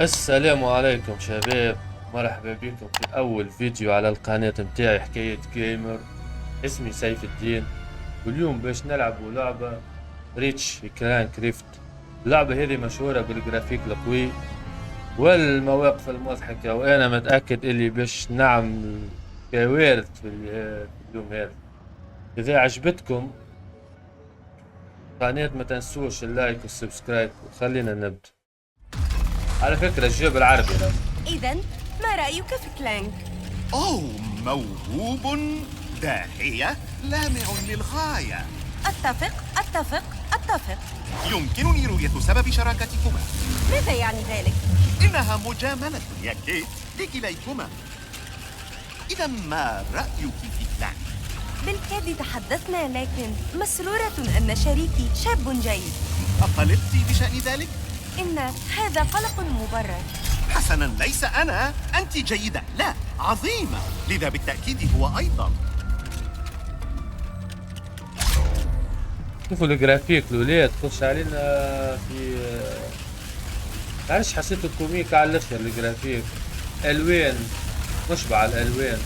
السلام عليكم شباب، مرحبا بكم في أول فيديو على القناة متاعي حكاية جيمر. اسمي سيف الدين، واليوم باش نلعبوا لعبة ريتش كران كريفت. اللعبة هذه مشهورة بالجرافيك القوي والمواقف المضحكة، وأنا متأكد اللي باش نعمل كوارث في اليوم هذا. إذا عجبتكم القناة ما تنسوش اللايك والسبسكرايب، وخلينا نبدأ. على فكرة الجو بالعربي لو. إذن ما رأيك في كلانك؟ أوه، موهوب، داهية، لامع للغاية. أتفق. يمكنني رؤية سبب شراكتكما. ماذا يعني ذلك؟ إنها مجاملة يا كيت لكليكما. إذا ما رأيك في كلانك؟ بالكاد تحدثنا، لكن مسرورة أن شريكي شاب جيد. أقلقت بشأن ذلك؟ إن هذا قلق مبرر. حسناً، ليس أنا. أنت جيدة، لا عظيمة، لذا بالتأكيد هو أيضاً. شوفوا الجرافيك الولاد تخش علينا في معلش، حسيته كوميك على الاخر. الجرافيك الوان مشبع الالوان.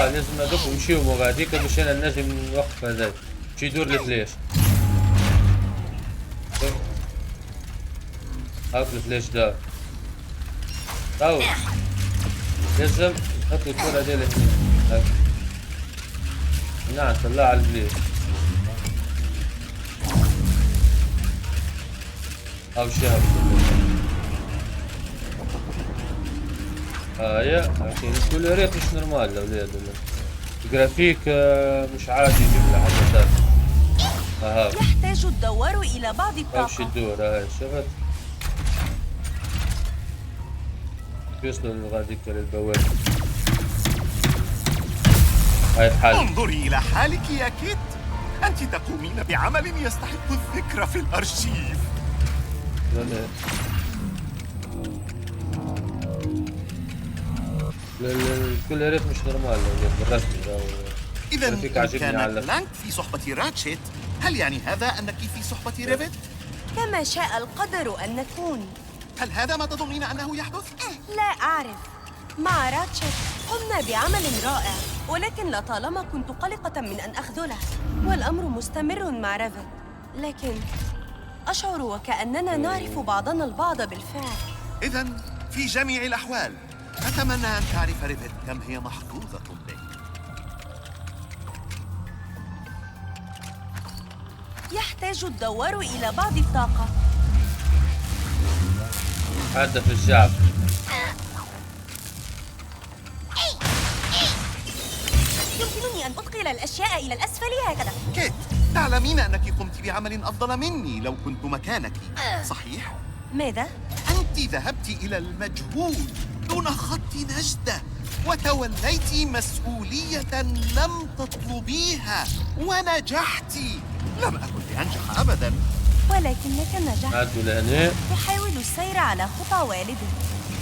لازم هذوك يمشيو مغاديك باش انا نجم نوقف هذاك باش يدور الفلاش. هاك الفلاش دار تو لازم نحط الكرة ديال هنا. هاك نعم طلع على الفلاش. او شاب يا اخي الكولوريات مش نورمال الاولاد. الجرافيك مش عادي، يجيب لها حاجات. يحتاج الدوار إلى بعض امشي الطاقة. الدور. هاي شفت يوصلوا غاديك للبوابة. هاي الحل. انظري إلى حالك يا كيت، أنت تقومين بعمل يستحق الذكر في الأرشيف. الكولوريات مش نورمال بالرسم. إذا الجرافيك إن عاجبني كان على كلانك في صحبة راتشيت، هل يعني هذا أنك في صحبة ريفيت؟ كما شاء القدر أن نكون. هل هذا ما تظنين أنه يحدث؟ لا أعرف. مع راتشت قمنا بعمل رائع، ولكن لطالما كنت قلقة من أن أخذله، والأمر مستمر مع ريفت. لكن أشعر وكأننا نعرف بعضنا البعض بالفعل. إذا في جميع الأحوال أتمنى أن تعرف ريفيت كم هي محظوظة بك. يحتاج الدوار إلى بعض الطاقة. عدى في الشعب. يمكنني أن أثقل الأشياء إلى الأسفل هكذا. كيت، تعلمين أنك قمت بعمل أفضل مني لو كنت مكانك، صحيح؟ ماذا؟ أنت ذهبت إلى المجهول دون خط نجدة، وتوليت مسؤولية لم تطلبيها ونجحت. لم أكن لأنجح أبداً. ولكنك نجحت. عدوا لهنا. تحاول السير على خطى والدك.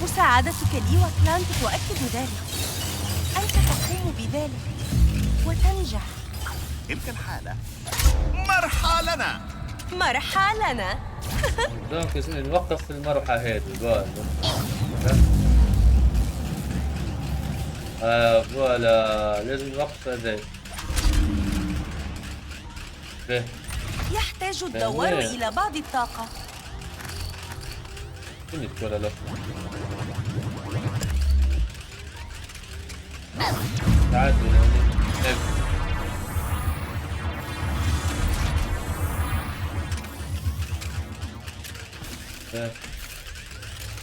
مساعدتك لي وكلانك تؤكد ذلك. أنت تقوم بذلك وتنجح. تلك الحالة مرحلنا. مرحلنا. دونك نوقف في المروحة هذه. فوالا لازم نوقف هذا. به يحتاج الدوار إلى بعض الطاقة. فين الكرة الأخرى؟ تعدوا يعني.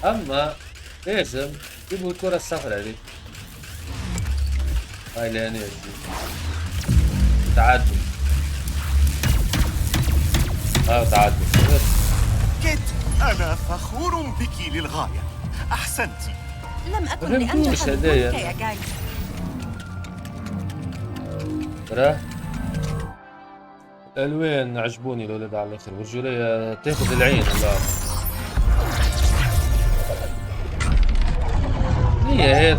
أما لازم جيبوا الكرة الصفراء دي. هاي لهنا تعدوا. تعدوا. كيت، أنا فخور بك للغاية. أحسنت. لم أكن لأنجح بدونك يا جاي. ترى الالوان عجبوني الاولاد على الاخر، والجولية تاخذ العين اللعبة. هي هيك.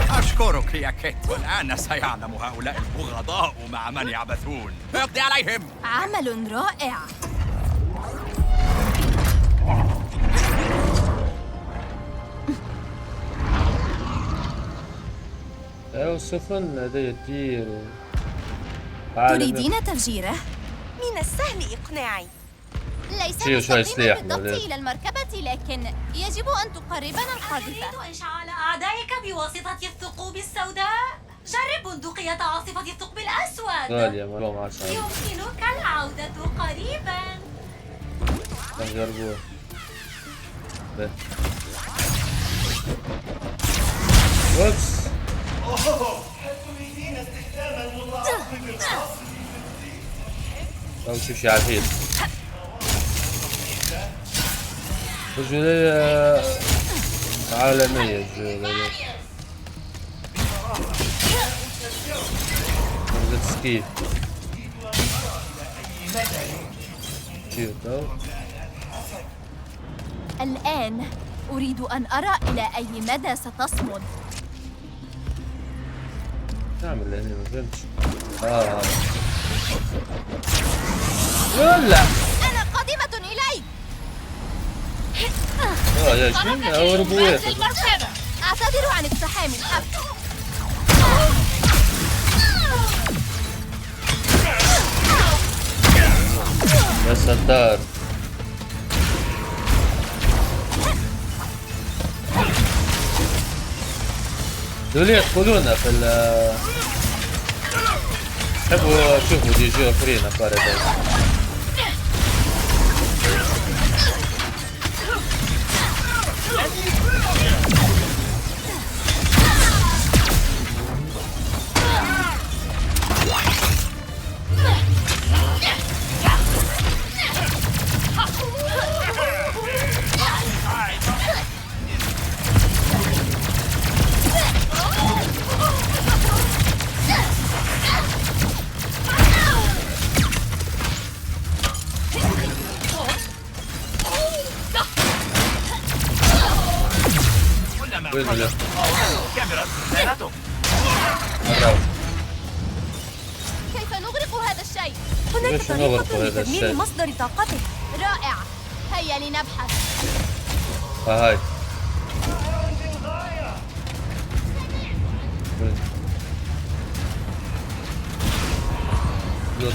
أشكرك يا كيت. والآن سيعلم هؤلاء البغضاء مع من يعبثون. اقضي عليهم. عمل رائع. السفن لدي الدير تريدين تفجيره؟ من السهل إقناعي. ليس شوي مستقيما سلاح بالضبط مولاد. إلى المركبة، لكن يجب أن تقربنا القذيفة. تريد إشعال أعدائك بواسطة الثقوب السوداء؟ جرب بندقية عاصفة الثقب الأسود. غالية ما ما عشان يمكنك العودة قريبا. نجربوها. وبس. أو تمشي على الحيط. الجولية عالمية الجولية. نزلت سكيت. شيل تو. الآن أريد أن أرى إلى أي مدى ستصمد. نعمل هنا ما فهمتش. ولا أنا قادمة إليك. يا شنو أوربويت. أعتذر عن اقتحام الحفل. يا ستار. دول يدخلون في حبوا شوفوا دي جو اخرين بارادايس. وين ولا؟ مرة. كيف نغرق هذا الشيء؟ هناك ليش نغرق طريقة هذا لتدمير الشيء؟ مصدر طاقته. رائع. هيا لنبحث. هاي. وين؟ يلا.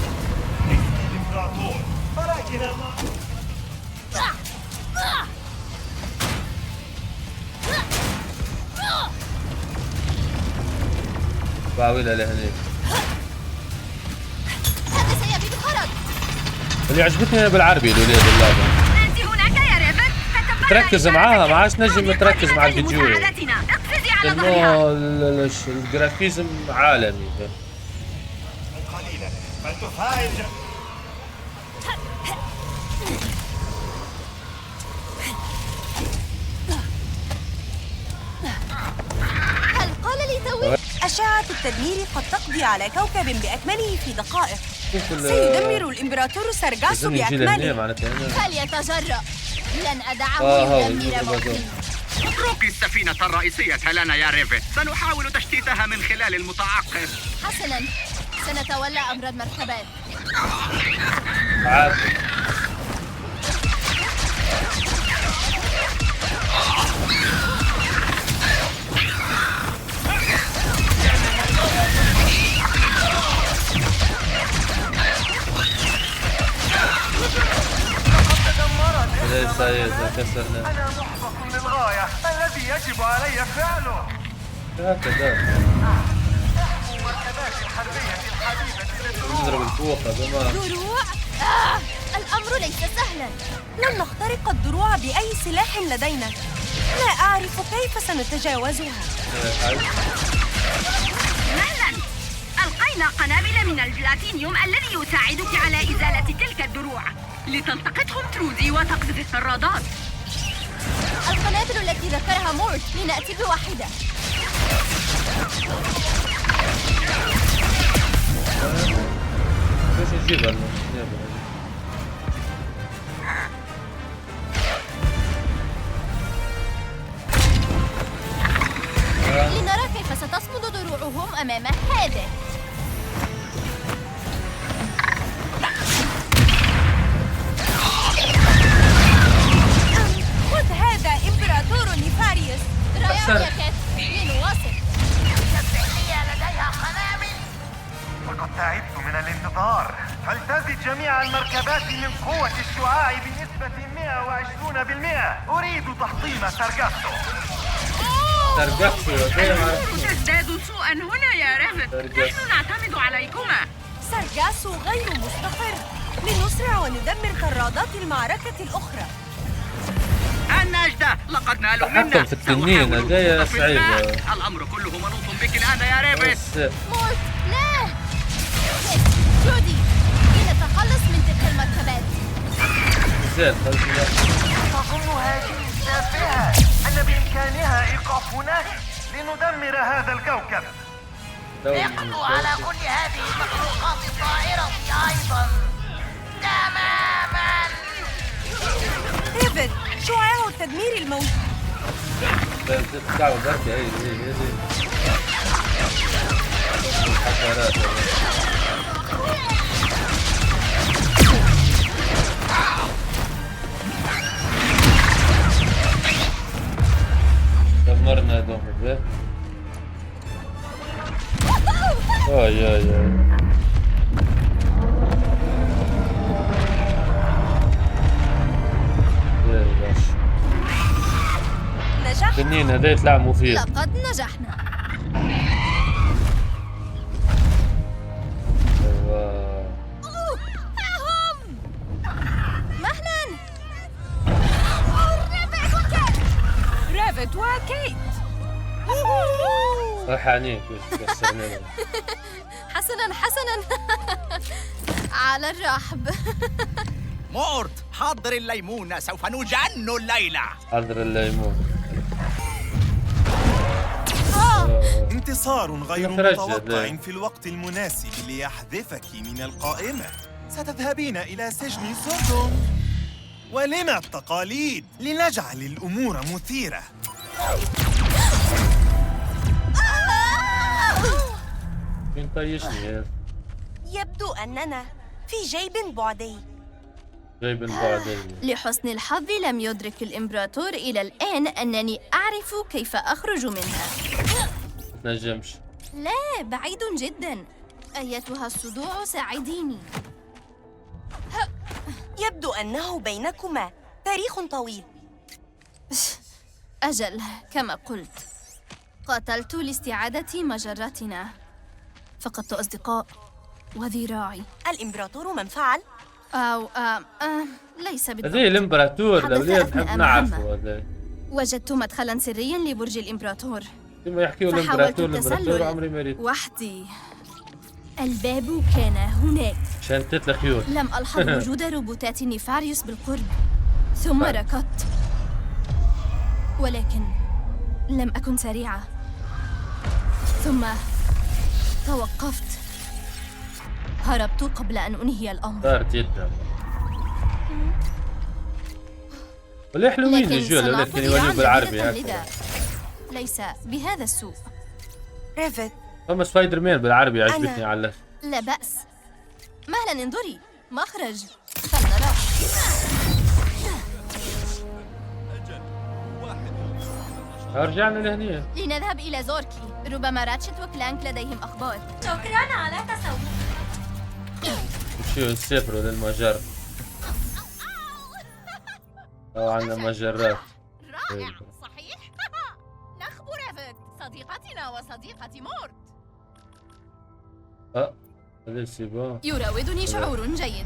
باويلها لهنيك. هذا سيبيد خرج. اللي عجبتني بالعربي الولاد اللعبة. أنت هناك يا ريفت. تركز معاها، ما عادش نجم تركز مع الفيديو. اقفزي على لأنه ظهرها. الجرافيزم عالمي. هل قال لي توي؟ أشعة التدمير قد تقضي على كوكب بأكمله في دقائق. شوف سيدمر الإمبراطور سارغاسو لازم يجي لهنا بأكمله. معناتها هنا. فليتجرأ. لن أدعه هاو يدمر الإمبراطور. موطني. اتركي السفينة الرئيسية لنا يا ريفت. سنحاول تشتيتها من خلال المتعقب. حسناً، سنتولى أمر المركبات. عارف. ليس كسرنا. أنا محبط للغاية. الذي يجب علي فعله هكذا مركبات الحربية الحديثة للدروع. نضرب الفوق هذا. دروع؟ الأمر ليس سهلاً. لن نخترق الدروع بأي سلاح لدينا. لا أعرف كيف سنتجاوزها. مهلا. ألقينا قنابل من البلاتينيوم الذي يساعدك على إزالة تلك الدروع لتلتقطهم ترودي وتقذف الرادار. القنابل التي ذكرها مورت، لنأتي بواحدة. جيبها لنا. لنرى كيف ستصمد دروعهم أمام هذا. خذ هذا إمبراطور نيفاريوس. رائع يا كات، لنواصل. لقد تعبت من الانتظار. فلتزد جميع المركبات من قوة الشعاع بنسبة 120%. أريد تحطيم سارجاسو. سارجاسو تزداد سوءا هنا يا ريفت. نحن نعتمد عليكما. سارجاسو غير مستقر. لنسرع وندمر طرادات المعركة الأخرى. النجدة لقد نالوا تحكم منا. في التنين، سأحاول هدايا الوقوف في الماء. صعيبة. الأمر كله منوط بك الآن يا ريفت. بس مورت، لا! جودي، لنتخلص من تلك المركبات. زين خلصنا. تظن هذه التافهة أن بإمكانها إيقافنا لندمر هذا الكوكب. اقضوا على كل هذه المخلوقات الطائرة أيضا تماما. ريفت، شعاع التدمير الموجود. دعوة بركة. هي الحشرات. دمرنا دوم البيت. يا باشا. نجحت. تنين هذا يطلع مفيد. لقد نجحنا. ايوه. هم! مهلا! ريفت وكيت. راح عنيك كسرنا. حسنا على الرحب. مورت، حضر الليمون، سوف نجن الليلة. حضر الليمون. انتصار غير مترجل. متوقع في الوقت المناسب ليحذفك من القائمة. ستذهبين إلى سجن سودوم. ولما التقاليد؟ لنجعل الأمور مثيرة. مين طيشني هذا؟ يبدو أننا في جيب بعدي. جايب البعدية. لحسن الحظ لم يدرك الإمبراطور إلى الآن أنني أعرف كيف أخرج منها. نجمش. لا، بعيد جدا. أيتها الصدوع ساعديني. يبدو أنه بينكما تاريخ طويل. أجل، كما قلت، قاتلت لاستعادة مجرتنا. فقدت أصدقاء وذراعي. الإمبراطور من فعل؟ أو ليس بالضبط. هذه الإمبراطور حدث لو أثناء نحب نعرفه مهمة. هذا. وجدت مدخلا سريا لبرج الإمبراطور. كما يحكيوا فحاولت الإمبراطور عمري ما التسلل ريت. وحدي. الباب كان هناك. عشان تطلع خيول. لم ألحظ وجود روبوتات نيفاريوس بالقرب. ثم ركضت، ولكن لم أكن سريعة. ثم توقفت. هربت قبل أن أنهي الأمر. صارت جدا. ولا حلوين يجوا لكن يولوا بالعربي لذا ليس بهذا السوء. ريفت، هم سبايدر مان بالعربي عجبتني على الأخر. لا بأس. مهلا، انظري مخرج. فلنرى. رجعنا لهنية. لنذهب إلى زوركي. ربما راتشت وكلانك لديهم أخبار. شكرا على تسوق. شو يسافروا للمجر. أو عندنا مجرات. رائع، صحيح؟ نخبو ريفت، صديقتنا وصديقة مورت. هذا السيبان. يراودني شعور جيد.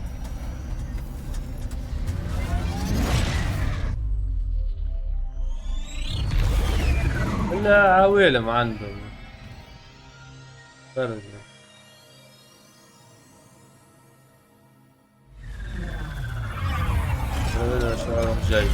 إلا عوالم عندهم. فرق. هذا شعور جيد.